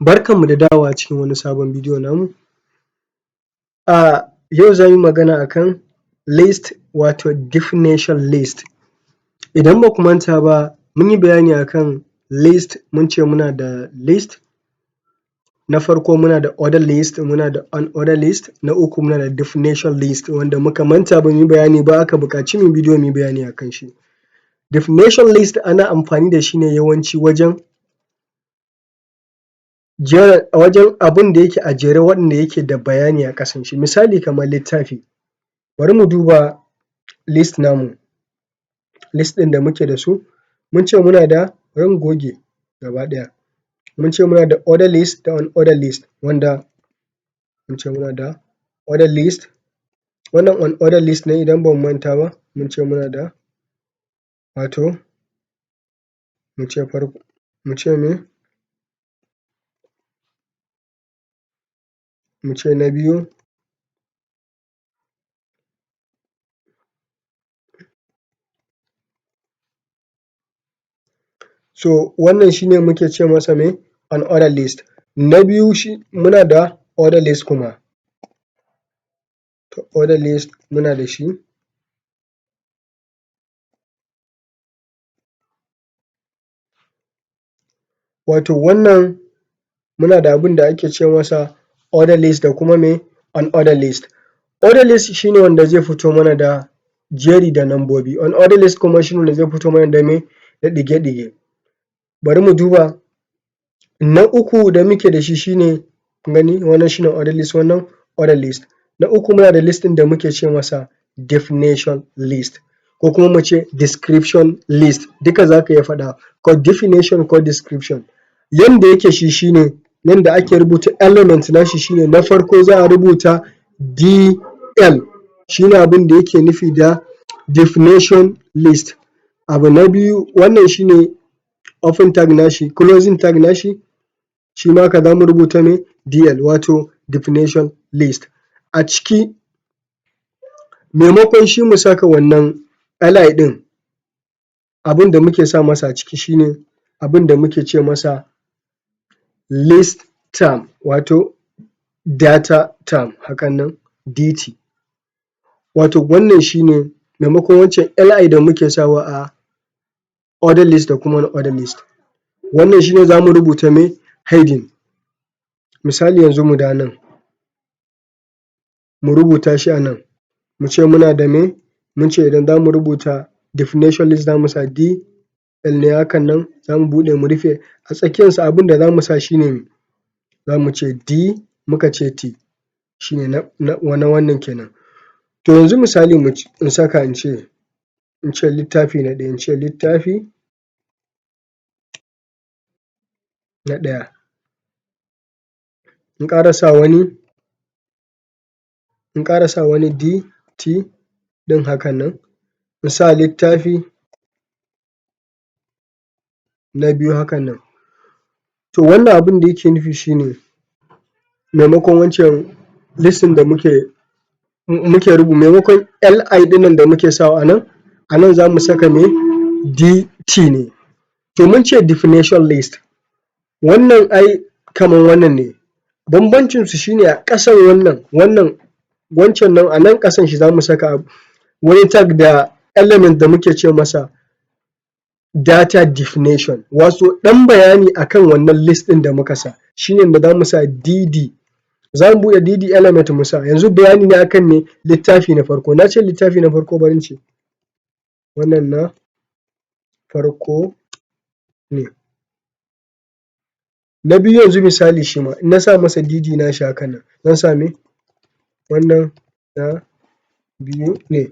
Barkanmu da dawowa cikin wani sabon bidiyo namu. Yau za mu yi magana akan list wato definition list. Idan ba ku manta ba mun yi bayani akan list mun ce muna da list na farko, muna da order list, muna da unorder list, na uku muna da definition list wanda muka manta ba mu yi bayani ba aka buƙaci mu yi bidiyo mu yi bayani akan shi. Definition list ana amfani da shi ne yawanci wajen abin da yake a jere wanda yake da bayani a ƙasan shi. Misali kamar littafi, bari mu duba list namu, list ɗin da muke da su mun ce muna da, bari mu goge gaba ɗaya, mun ce muna da order list da unorder list wanda mun ce muna da order list, wannan unorder list ne idan ba mu manta ba mun ce muna da wato mu ce me, mu ce na biyu, so wannan shi ne muke ce masa me unorder list. Na biyu muna da order list kuma, to order list muna da shi. Wato wannan muna da abin da ake ce masa order list da kuma me unorder list. Order list shi ne wanda zai fito mana da jeri da nambobi, unorder list kuma shi ne wanda zai fito mana da me da ɗige-ɗige. Bari mu duba na uku da muke da shi ne kun gani wannan shi ne order list, wannan order list. Na uku muna da list ɗin da muke ce masa definition list ko kuma mu ce description list, duka za ka iya faɗa ko definition ko description. Yanda yake shi ne yanda ake rubuta element nashi shi ne na farko za a rubuta DL, shi ne abin da yake nufi da definition list. Abu na biyu wannan shi ne open tag nashi, closing tag nashi shi ma haka za mu rubuta me DL wato definition list. A ciki maimakon shi mu saka wannan li ɗin, abin da muke sa masa a ciki shi ne abin da muke ce masa list term wato data term hakan nan DT. Wato wannan shi ne maimakon wancan li da muke sawa a order list da kuma unorder list, wannan shi ne za mu rubuta me heading. Misali yanzu mu dawo nan mu rubuta shi a nan, mu ce muna da me, mun ce idan za mu rubuta definition list za mu sa DL ne hakan nan za mu buɗe mu rufe, a tsakiyarsa abin da za mu sa shi ne za mu ce D muka ce T, shi ne na wannan kenan. To yanzu misali in saka in ce littafi na ɗaya, in ce littafi na ɗaya, in ƙara sa wani DT ɗin hakan nan, in sa littafi na biyu hakan nan. To wannan abin da yake nufi shi ne maimakon wancan list ɗin da muke maimakon li ɗin nan da muke sawa a nan za mu saka me DT ne. To mun ce definition list, wannan ai kamar wannan ne, bambancin su shi ne a ƙasan wancan nan a nan ƙasan shi za mu saka wani tag da element da muke ce masa data definition, wato ɗan bayani akan wannan list ɗin da muka sa, shi ne za mu sa DD, za mu buɗe DD element mu sa, yanzu bayani ne akan me littafi na farko, na ce littafi na farko bari in ce wannan na farko ne. Na biyu yanzu misali shi ma in na sa masa DD nashi hakan nan zan sa me wannan na biyu ne,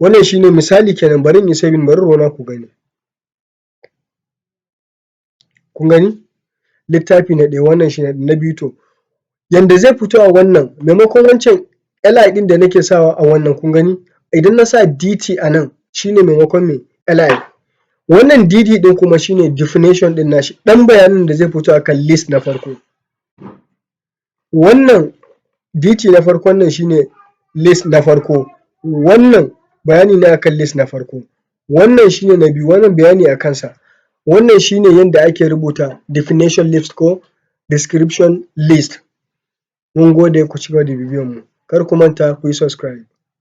wannan shi ne misali kenan, bari in yi saving bari rona ku gani. Kun gani littafi na ɗaya wannan shi ne na biyu, to yanda zai fito a wannan maimakon wancan li ɗin da nake sawa a wannan kun gani idan na sa DT a nan shi ne maimakon me li, wannan DD ɗin kuma shi ne definition ɗin nashi, ɗan bayanin da zai fito akan list na farko. Wannan DT na farkon nan shi ne list na farko, wannan bayani ne akan list na farko, wannan shi ne na biyu, wannan bayani a kansa, wannan shi ne yanda ake rubuta definition list ko description list. Mun gode, ku cigaba da bibiyan mu, kar ku manta ku yi subscribe.